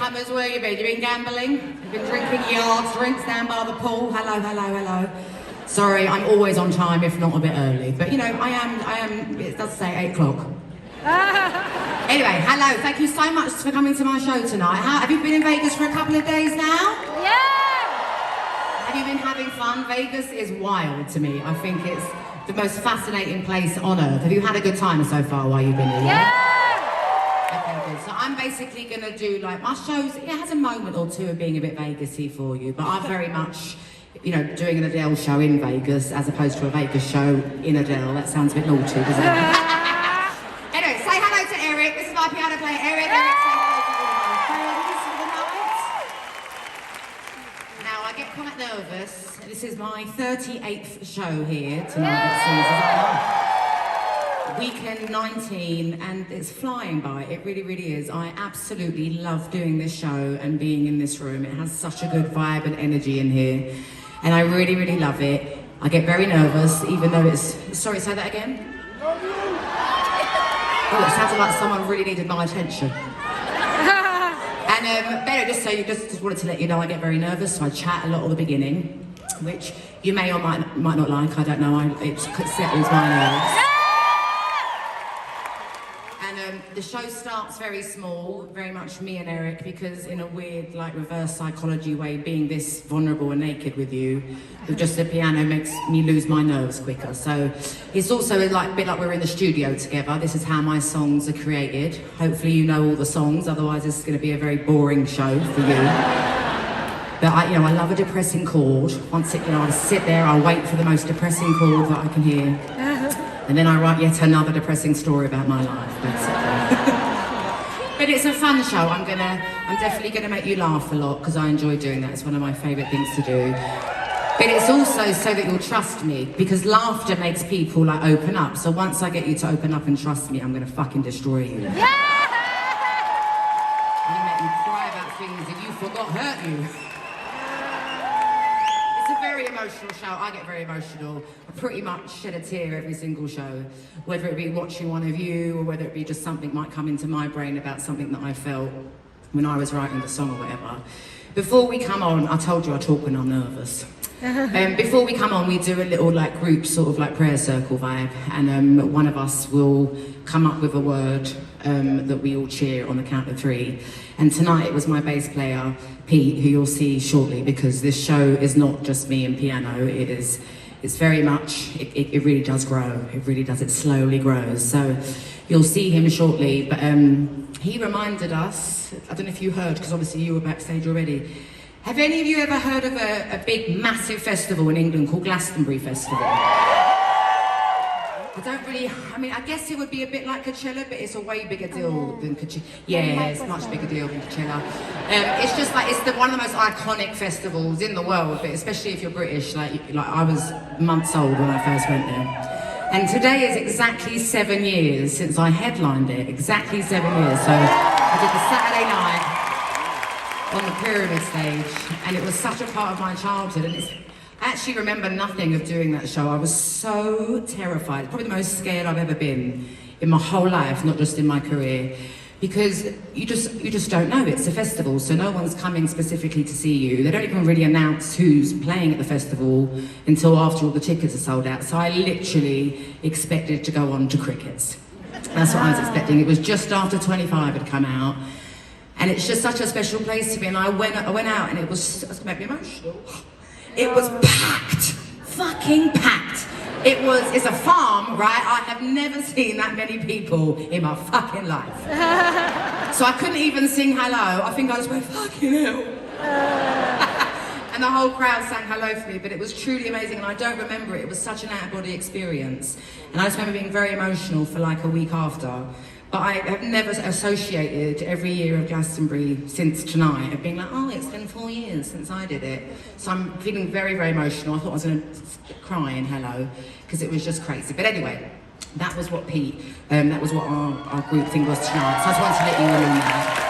latecomers, where you been? You been gambling? You've been drinking yards, drinks down by the pool? Hello, hello, hello. Sorry, I'm always on time, if not a bit early. But you know, I am, it does say 8 o'clock. Anyway, hello, thank you so much for coming to my show tonight. Have you been in Vegas for a couple of days now? Yeah! Have you been having fun? Vegas is wild to me. I think it's the most fascinating place on earth. Have you had a good time so far while you've been here? Yeah! Okay, good. So I'm basically gonna do like my shows. It has a moment or two of being a bit Vegas-y for you, but I'm very much, you know, doing an Adele show in Vegas as opposed to a Vegas show in Adele. That sounds a bit naughty, doesn't it? Anyway, say hello to Eric. This is my piano player, Eric. Eric, say hello to all my friends for the night. Now, I get quite nervous. This is my 38th show here tonight at Caesars. Weekend 19, and it's flying by. It really, really is. I absolutely love doing this show and being in this room. It has such a good vibe and energy in here, and I really, really love it. I get very nervous, even though it's... Sorry, say that again? Oh, it sounded like someone really needed my attention. And Beto, just wanted to let you know I get very nervous, so I chat a lot at the beginning, which you may or might not like, I don't know, it settles my nerves. And the show starts very small, very much me and Eric, because in a weird, like, reverse psychology way, being this vulnerable and naked with you, with just the piano makes me lose my nerves quicker. So it's also like, a bit like we're in the studio together. This is how my songs are created. Hopefully you know all the songs, otherwise this is going to be a very boring show for you. But I love a depressing chord. Once I sit there, I wait for the most depressing chord that I can hear. And then I write yet another depressing story about my life, basically. But it's a fun show. I'm definitely gonna make you laugh a lot, because I enjoy doing that. It's one of my favourite things to do. But it's also so that you'll trust me, because laughter makes people like open up. So once I get you to open up and trust me, I'm gonna fucking destroy you. Yeah! I'm gonna make you cry about things that you forgot hurt you. Very emotional show. I get very emotional. I pretty much shed a tear every single show, whether it be watching one of you or whether it be just something might come into my brain about something that I felt when I was writing the song or whatever. Before we come on, I told you I talk when I'm nervous. Before we come on, we do a little like group sort of like prayer circle vibe, and one of us will come up with a word that we all cheer on the count of 3. And tonight it was my bass player, Pete, who you'll see shortly, because this show is not just me and piano. It's very much, it really does grow. It really does, it slowly grows. So you'll see him shortly, but he reminded us, I don't know if you heard, because obviously you were backstage already. Have any of you ever heard of a big, massive festival in England called Glastonbury Festival? I guess it would be a bit like Coachella, but it's a way bigger deal than Coachella. Yeah, it's a much bigger deal than Coachella. It's just like, it's one of the most iconic festivals in the world, but especially if you're British, like I was months old when I first went there. And today is exactly 7 years since I headlined it, exactly 7 years. So I did the Saturday night on the Pyramid stage, and it was such a part of my childhood, and I actually remember nothing of doing that show. I was so terrified. Probably the most scared I've ever been in my whole life, not just in my career. Because you just don't know. It's a festival, so no one's coming specifically to see you. They don't even really announce who's playing at the festival until after all the tickets are sold out. So I literally expected to go on to Crickets. That's what I was expecting. It was just after 25 had come out. And it's just such a special place to me. And I went out and it was going to make me emotional. It was packed, fucking packed. It's a farm, right? I have never seen that many people in my fucking life. So I couldn't even sing hello. I think I just went, fucking hell. And the whole crowd sang hello for me, but it was truly amazing, and I don't remember it. It was such an out-of-body experience. And I just remember being very emotional for like a week after. But I have never associated every year of Glastonbury since tonight of being like, oh, it's been 4 years since I did it. So I'm feeling very, very emotional. I thought I was going to cry in hello, because it was just crazy. But anyway, that was what that was what our group thing was tonight. So I just wanted to let you know that.